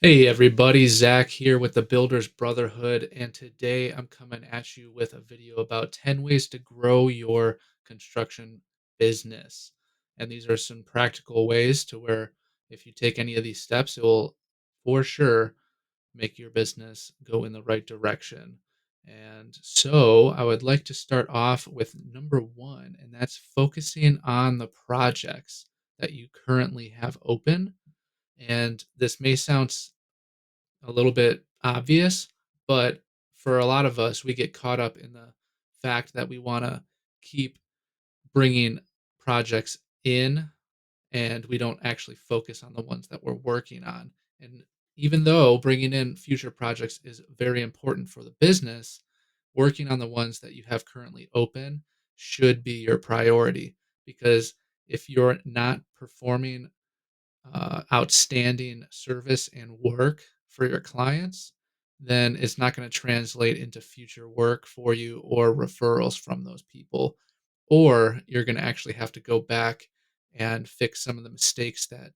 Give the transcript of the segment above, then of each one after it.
Hey everybody, Zach here with the Builders Brotherhood, and today I'm coming at you with a video about 10 ways to grow your construction business. And these are some practical ways to where if you take any of these steps, it will for sure make your business go in the right direction. And so I would like to start off with number one, and that's focusing on the projects that you currently have open. And this may sound a little bit obvious, but for a lot of us, we get caught up in the fact that we want to keep bringing projects in and we don't actually focus on the ones that we're working on. And even though bringing in future projects is very important for the business, working on the ones that you have currently open should be your priority because if you're not performing outstanding service and work for your clients, then it's not going to translate into future work for you or referrals from those people. Or you're going to actually have to go back and fix some of the mistakes that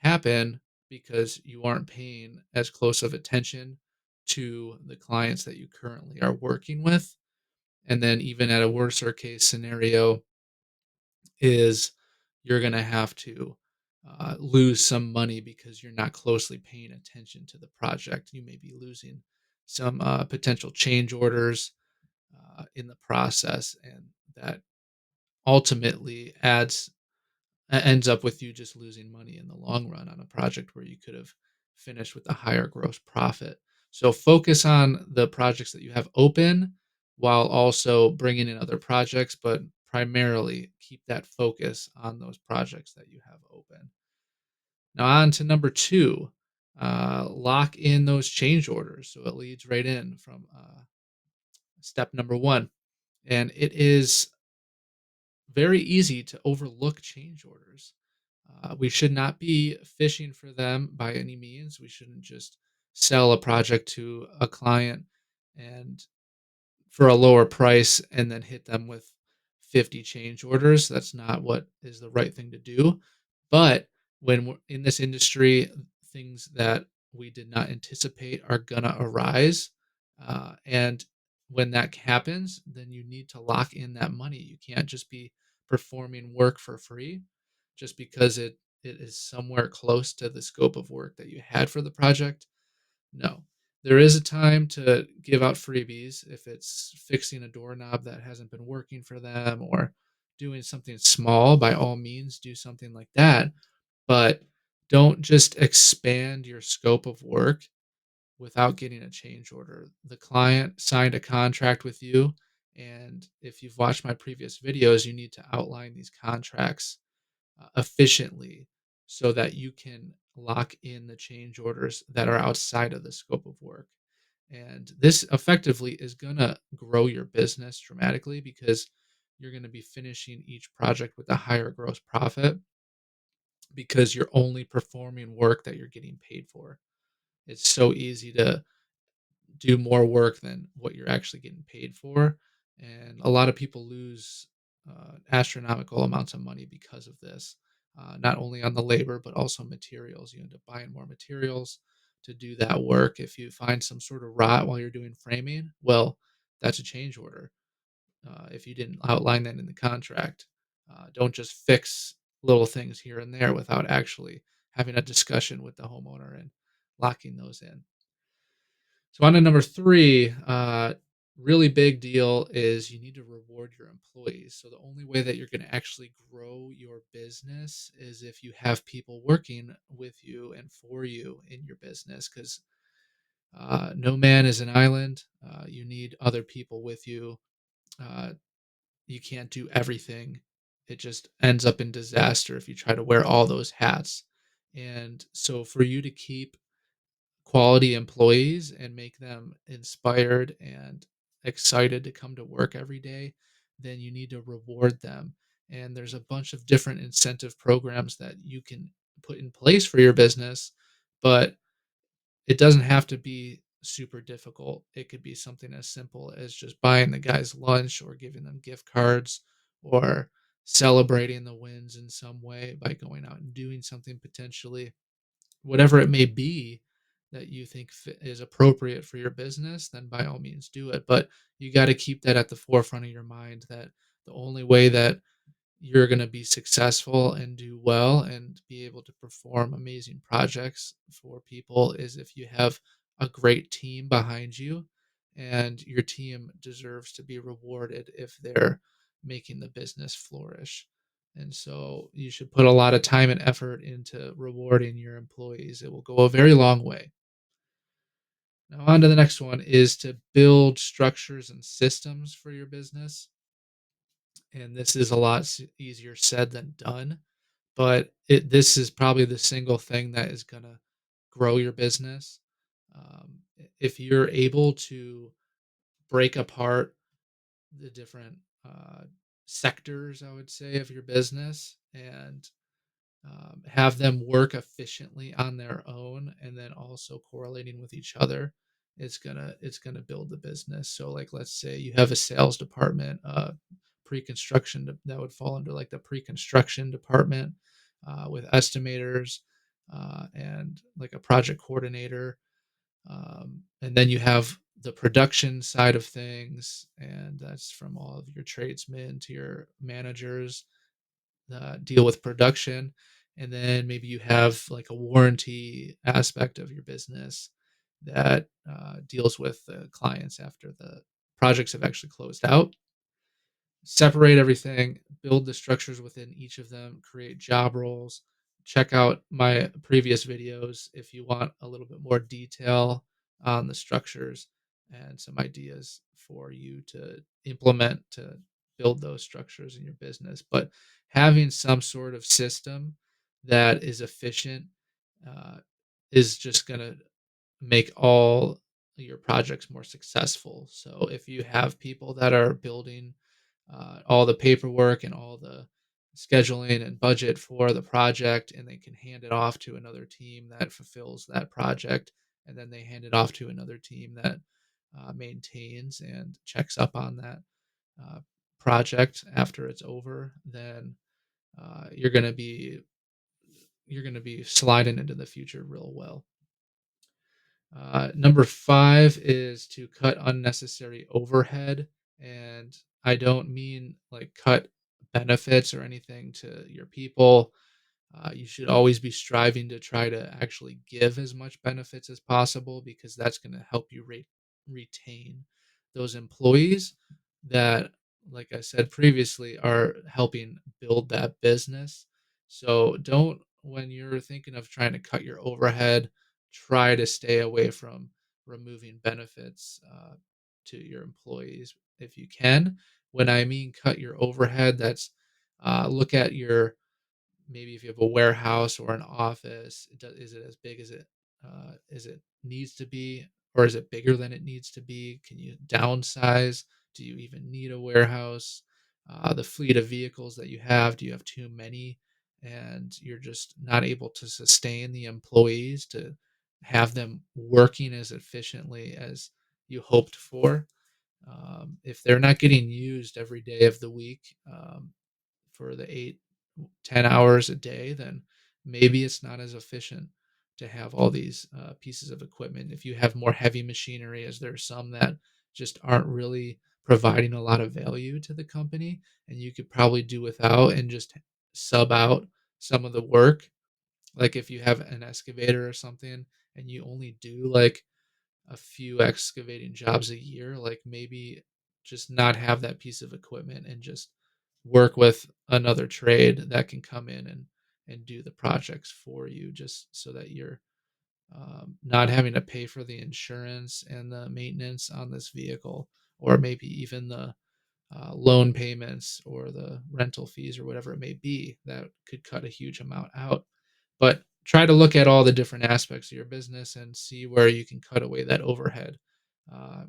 happen because you aren't paying as close of attention to the clients that you currently are working with. And then, even at a worser case scenario, is you're going to have to lose some money because you're not closely paying attention to the project. You may be losing some potential change orders in the process, and that ultimately ends up with you just losing money in the long run on a project where you could have finished with a higher gross profit. So focus on the projects that you have open while also bringing in other projects, but primarily keep that focus on those projects that you have open. Now, on to number two, lock in those change orders. So it leads right in from step number one. And it is very easy to overlook change orders. We should not be fishing for them by any means. We shouldn't just sell a project to a client and for a lower price and then hit them with 50 change orders. That's not what is the right thing to do. But when we're in this industry, things that we did not anticipate are going to arise. And when that happens, then you need to lock in that money. You can't just be performing work for free just because it is somewhere close to the scope of work that you had for the project. No. There is a time to give out freebies if it's fixing a doorknob that hasn't been working for them or doing something small. By all means, do something like that, but don't just expand your scope of work without getting a change order. The client signed a contract with you, and if you've watched my previous videos, you need to outline these contracts efficiently so that you can lock in the change orders that are outside of the scope of work. And this effectively is going to grow your business dramatically because you're going to be finishing each project with a higher gross profit because you're only performing work that you're getting paid for. It's so easy to do more work than what you're actually getting paid for. And a lot of people lose astronomical amounts of money because of this, not only on the labor, but also materials. You end up buying more materials to do that work. If you find some sort of rot while you're doing framing, well, that's a change order. If you didn't outline that in the contract, don't just fix little things here and there without actually having a discussion with the homeowner and locking those in. So on to number three, really big deal is you need to reward your employees. So the only way that you're going to actually grow your business is if you have people working with you and for you in your business, because no man is an island. You need other people with you. Uh, you can't do everything. It just ends up in disaster if you try to wear all those hats. And so for you to keep quality employees and make them inspired and excited to come to work every day, then you need to reward them. And there's a bunch of different incentive programs that you can put in place for your business, but it doesn't have to be super difficult. It could be something as simple as just buying the guys lunch or giving them gift cards or celebrating the wins in some way by going out and doing something potentially, whatever it may be that you think is appropriate for your business, then by all means do it. But you got to keep that at the forefront of your mind that the only way that you're going to be successful and do well and be able to perform amazing projects for people is if you have a great team behind you, and your team deserves to be rewarded if they're making the business flourish. And so you should put a lot of time and effort into rewarding your employees. It will go a very long way. Now, on to the next one is to build structures and systems for your business. And this is a lot easier said than done, but this is probably the single thing that is going to grow your business. If you're able to break apart the different uh, sectors, I would say, of your business, and have them work efficiently on their own, and then also correlating with each other, it's gonna build the business. So, like, let's say you have a sales department, that would fall under like the pre-construction department, with estimators, and like a project coordinator, and then you have the production side of things, and that's from all of your tradesmen to your managers deal with production. And then maybe you have like a warranty aspect of your business that deals with the clients after the projects have actually closed out. Separate everything, build the structures within each of them, create job roles. Check out my previous videos if you want a little bit more detail on the structures and some ideas for you to implement to build those structures in your business. But having some sort of system that is efficient uh, is just going to make all your projects more successful. So if you have people that are building all the paperwork and all the scheduling and budget for the project, and they can hand it off to another team that fulfills that project, and then they hand it off to another team that maintains and checks up on that uh, project after it's over, then uh, you're going to be you're going to be sliding into the future real well. Number five is to cut unnecessary overhead. And I don't mean like cut benefits or anything to your people. You should always be striving to try to actually give as much benefits as possible, because that's going to help you retain those employees that, like I said previously, are helping build that business. So don't, when you're thinking of trying to cut your overhead, try to stay away from removing benefits to your employees if you can. When I mean cut your overhead, that's look at your, maybe if you have a warehouse or an office, is it as big as it needs to be, or is it bigger than it needs to be? Can you downsize? Do you even need a warehouse? The fleet of vehicles that you have, do you have too many, and you're just not able to sustain the employees to have them working as efficiently as you hoped for? If they're not getting used every day of the week, for the 8, 10 hours a day, then maybe it's not as efficient to have all these pieces of equipment. If you have more heavy machinery, as there are some that just aren't really providing a lot of value to the company, and you could probably do without and just sub out some of the work. Like if you have an excavator or something and you only do like a few excavating jobs a year, like maybe just not have that piece of equipment and just work with another trade that can come in and do the projects for you, just so that you're not having to pay for the insurance and the maintenance on this vehicle, or maybe even the loan payments or the rental fees or whatever it may be. That could cut a huge amount out. But try to look at all the different aspects of your business and see where you can cut away that overhead,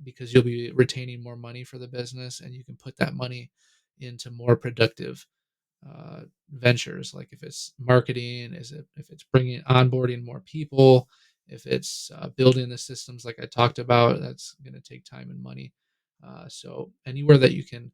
because you'll be retaining more money for the business, and you can put that money into more productive ventures. Like if it's marketing, if it's bringing onboarding more people, if it's building the systems like I talked about, that's going to take time and money. So anywhere that you can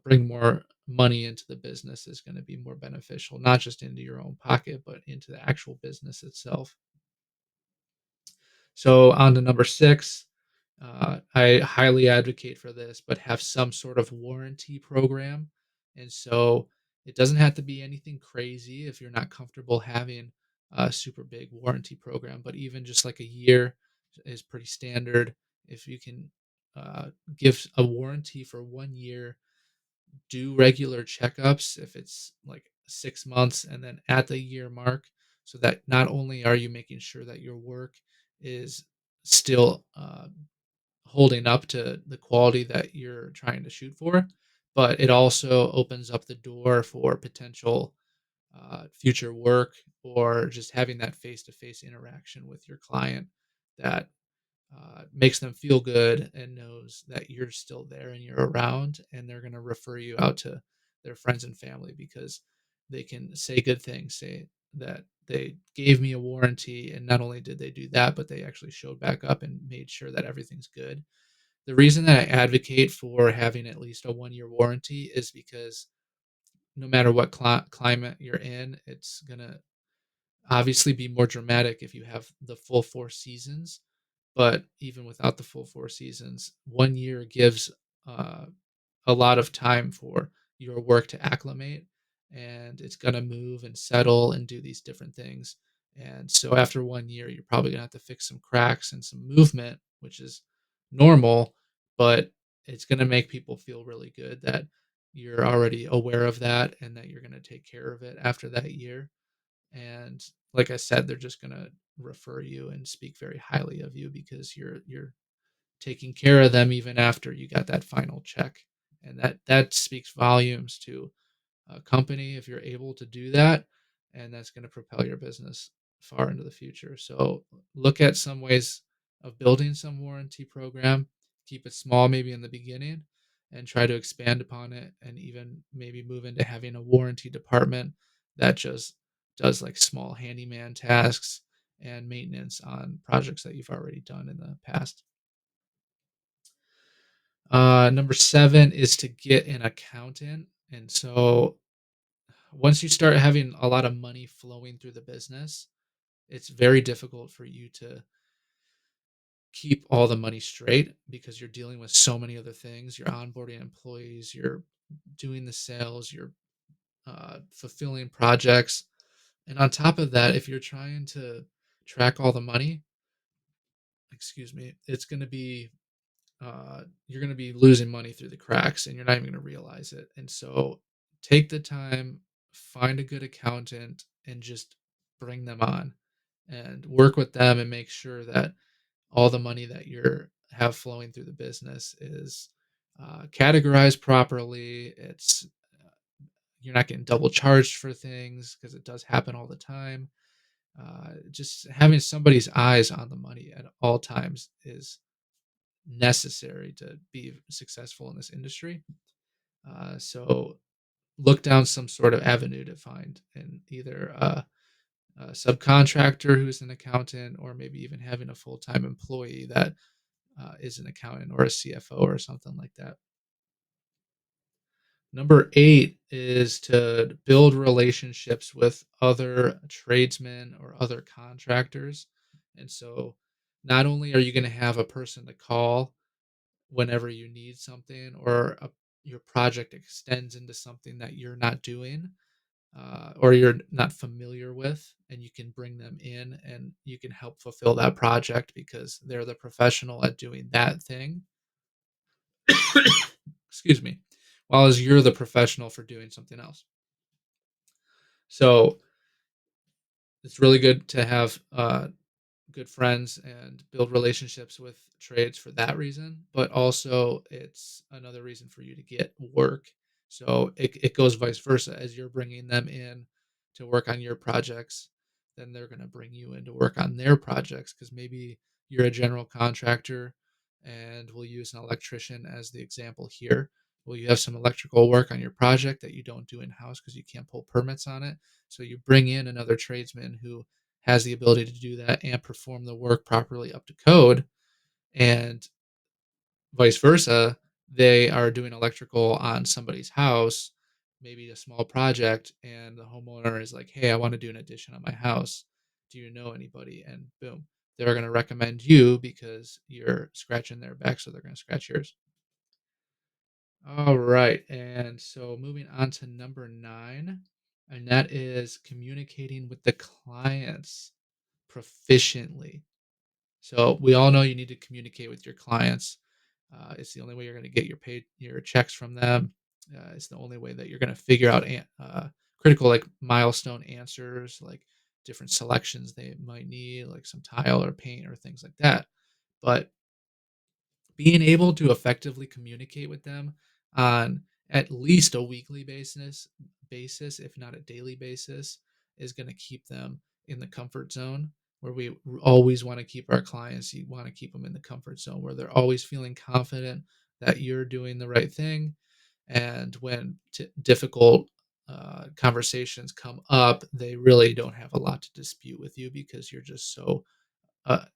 bring more money into the business is going to be more beneficial, not just into your own pocket, but into the actual business itself. So on to number 6, I highly advocate for this, but have some sort of warranty program. And so it doesn't have to be anything crazy if you're not comfortable having a super big warranty program, but even just like a year is pretty standard. If you can give a warranty for 1 year, do regular checkups if it's like 6 months and then at the year mark, so that not only are you making sure that your work is still holding up to the quality that you're trying to shoot for, but it also opens up the door for potential future work or just having that face to face interaction with your client that makes them feel good and knows that you're still there and you're around, and they're going to refer you out to their friends and family because they can say good things, say that they gave me a warranty, and not only did they do that, but they actually showed back up and made sure that everything's good. The reason that I advocate for having at least a 1 year warranty is because no matter what climate you're in, it's going to obviously be more dramatic if you have the full 4 seasons. But even without the full 4 seasons, 1 year gives uh, a lot of time for your work to acclimate, and it's going to move and settle and do these different things. And so after 1 year, you're probably going to have to fix some cracks and some movement, which is normal, but it's going to make people feel really good that you're already aware of that and that you're going to take care of it after that year. And like I said, they're just going to refer you and speak very highly of you because you're taking care of them even after you got that final check. And that speaks volumes to a company if you're able to do that, and that's going to propel your business far into the future. So look at some ways of building some warranty program. Keep it small maybe in the beginning and try to expand upon it, and even maybe move into having a warranty department that just does like small handyman tasks and maintenance on projects that you've already done in the past. Number 7 is to get an accountant. And so once you start having a lot of money flowing through the business, it's very difficult for you to keep all the money straight because you're dealing with so many other things. You're onboarding employees, you're doing the sales, you're fulfilling projects. And on top of that, if you're trying to track all the money, excuse me, it's going to be you're going to be losing money through the cracks and you're not even going to realize it. And so take the time, find a good accountant, and just bring them on and work with them and make sure that all the money that you're have flowing through the business is categorized properly. It's you're not getting double charged for things because it does happen all the time. Just having somebody's eyes on the money at all times is necessary to be successful in this industry. So look down some sort of avenue to find in either a subcontractor who's an accountant, or maybe even having a full time employee that is an accountant or a CFO or something like that. Number 8 is to build relationships with other tradesmen or other contractors. And so not only are you going to have a person to call whenever you need something, or your project extends into something that you're not doing or you're not familiar with, and you can bring them in and you can help fulfill that project because they're the professional at doing that thing. Excuse me. While as you're the professional for doing something else. So it's really good to have good friends and build relationships with trades for that reason, but also it's another reason for you to get work. So it goes vice versa. As you're bringing them in to work on your projects, then they're going to bring you in to work on their projects because maybe you're a general contractor, and we'll use an electrician as the example here. Well, you have some electrical work on your project that you don't do in house because you can't pull permits on it. So you bring in another tradesman who has the ability to do that and perform the work properly up to code, and vice versa. They are doing electrical on somebody's house, maybe a small project, and the homeowner is like, hey, I want to do an addition on my house, do you know anybody? And boom, they're going to recommend you because you're scratching their back, so they're going to scratch yours. All right. And so moving on to number 9, and that is communicating with the clients proficiently. So we all know you need to communicate with your clients. It's the only way you're going to get your checks from them. It's the only way that you're going to figure out critical like milestone answers, like different selections they might need, like some tile or paint or things like that. But being able to effectively communicate with them on at least a weekly basis, if not a daily basis, is going to keep them in the comfort zone where always want to keep our clients. You want to keep them in the comfort zone where they're always feeling confident that you're doing the right thing. And when difficult conversations come up, they really don't have a lot to dispute with you because you're just so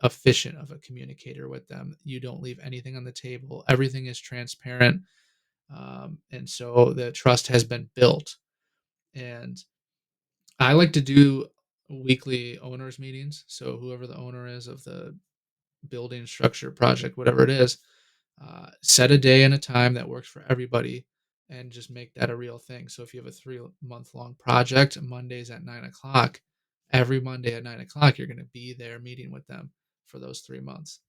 efficient of a communicator with them. You don't leave anything on the table. Everything is transparent, and so the trust has been built. And I like to do weekly owners meetings. So whoever the owner is of the building, structure, project, whatever it is, set a day and a time that works for everybody, and just make that a real thing. So if you have a 3 month long project, Mondays at 9 o'clock, every Monday at 9 o'clock, you're going to be there meeting with them for those 3 months.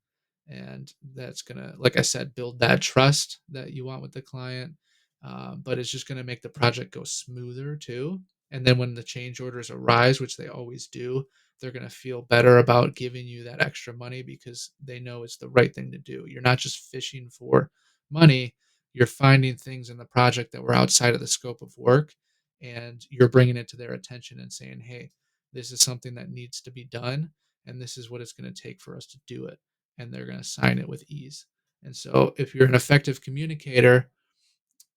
And that's going to, like I said, build that trust that you want with the client. But it's just going to make the project go smoother too. And then when the change orders arise, which they always do, they're going to feel better about giving you that extra money because they know it's the right thing to do. You're not just fishing for money, you're finding things in the project that were outside of the scope of work, and you're bringing it to their attention and saying, hey, this is something that needs to be done, and this is what it's going to take for us to do it. And they're going to sign it with ease. And so if you're an effective communicator,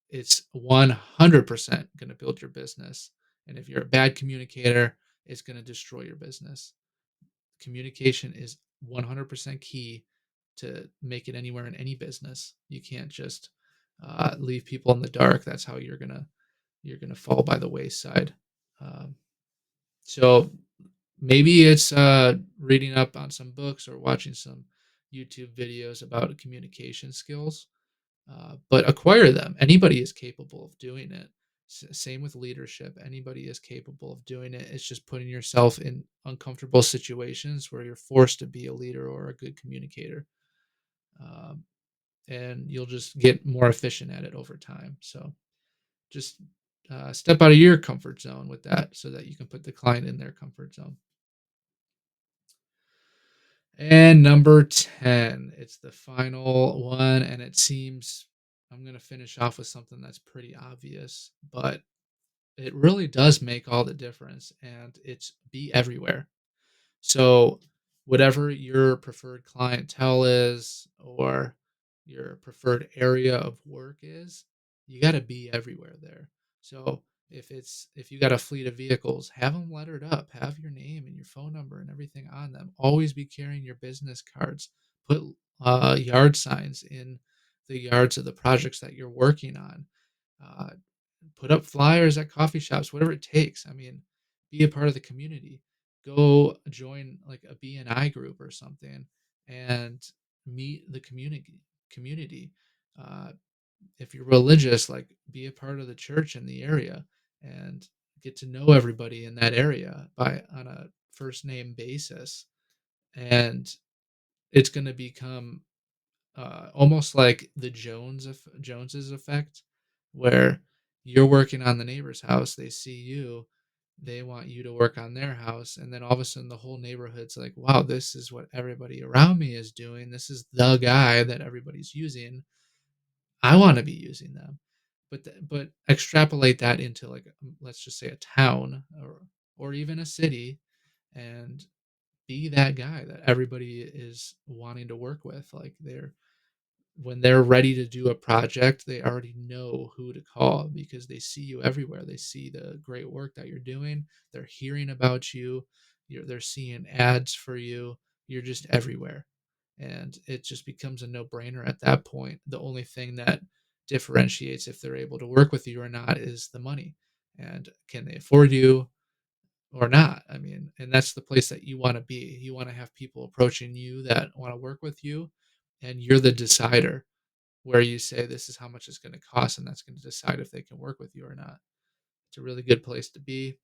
it's 100% going to build your business. And if you're a bad communicator, it's going to destroy your business. Communication is 100% key to make it anywhere in any business. You can't just leave people in the dark. That's how you're gonna fall by the wayside. Um, so maybe it's reading up on some books or watching some YouTube videos about communication skills, but acquire them. Anybody is capable of doing it. Same with leadership. Anybody is capable of doing it. It's just putting yourself in uncomfortable situations where you're forced to be a leader or a good communicator. Um, and you'll just get more efficient at it over time. So just step out of your comfort zone with that so that you can put the client in their comfort zone. And number 10, it's the final one. And it seems I'm going to finish off with something that's pretty obvious, but it really does make all the difference. And it's be everywhere. So, whatever your preferred clientele is or your preferred area of work is, you got to be everywhere there. So, if you got a fleet of vehicles, have them lettered up, have your name and your phone number and everything on them. Always be carrying your business cards. Put yard signs in the yards of the projects that you're working on. Uh, Put up flyers at coffee shops, whatever it takes. I mean, be a part of the community. Go join like a BNI group or something and meet the community. Uh, if you're religious, like be a part of the church in the area and get to know everybody in that area by on a first name basis. And it's going to become almost like the Joneses effect, where you're working on the neighbor's house, they see you, they want you to work on their house, and then all of a sudden the whole neighborhood's like, "Wow, this is what everybody around me is doing. This is the guy that everybody's using. I want to be using them." But extrapolate that into like let's just say a town or even a city, and be that guy that everybody is wanting to work with. Like when they're ready to do a project, they already know who to call because they see you everywhere. They see the great work that you're doing. They're hearing about you. They're seeing ads for you. You're just everywhere. And it just becomes a no brainer at that point. The only thing that differentiates if they're able to work with you or not is the money. And can they afford you? or not. I mean, and that's the place that you want to be. You want to have people approaching you that want to work with you, and you're the decider where you say, this is how much it's going to cost, and that's going to decide if they can work with you or not. It's a really good place to be.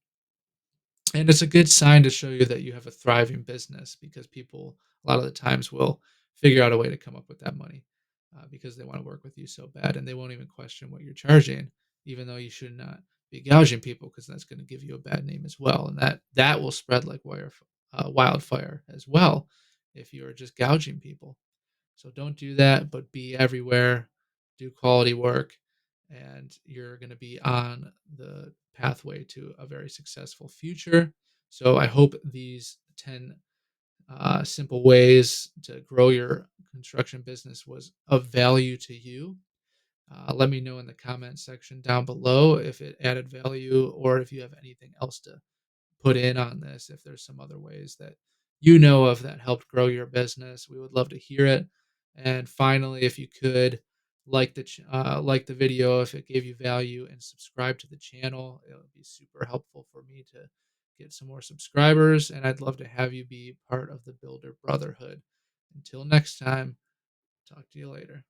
And it's a good sign to show you that you have a thriving business because people, a lot of the times, will figure out a way to come up with that money because they want to work with you so bad and they won't even question what you're charging, even though you should not be gouging people because that's going to give you a bad name as well. And that will spread like wildfire as well if you are just gouging people. So don't do that, but be everywhere, do quality work, and you're going to be on the pathway to a very successful future. So I hope these 10 simple ways to grow your construction business was of value to you. Let me know in the comment section down below if it added value or if you have anything else to put in on this, if there's some other ways that you know of that helped grow your business. We would love to hear it. And finally, if you could like the video if it gave you value and subscribe to the channel, it would be super helpful for me to get some more subscribers. And I'd love to have you be part of the Builder Brotherhood. Until next time, talk to you later.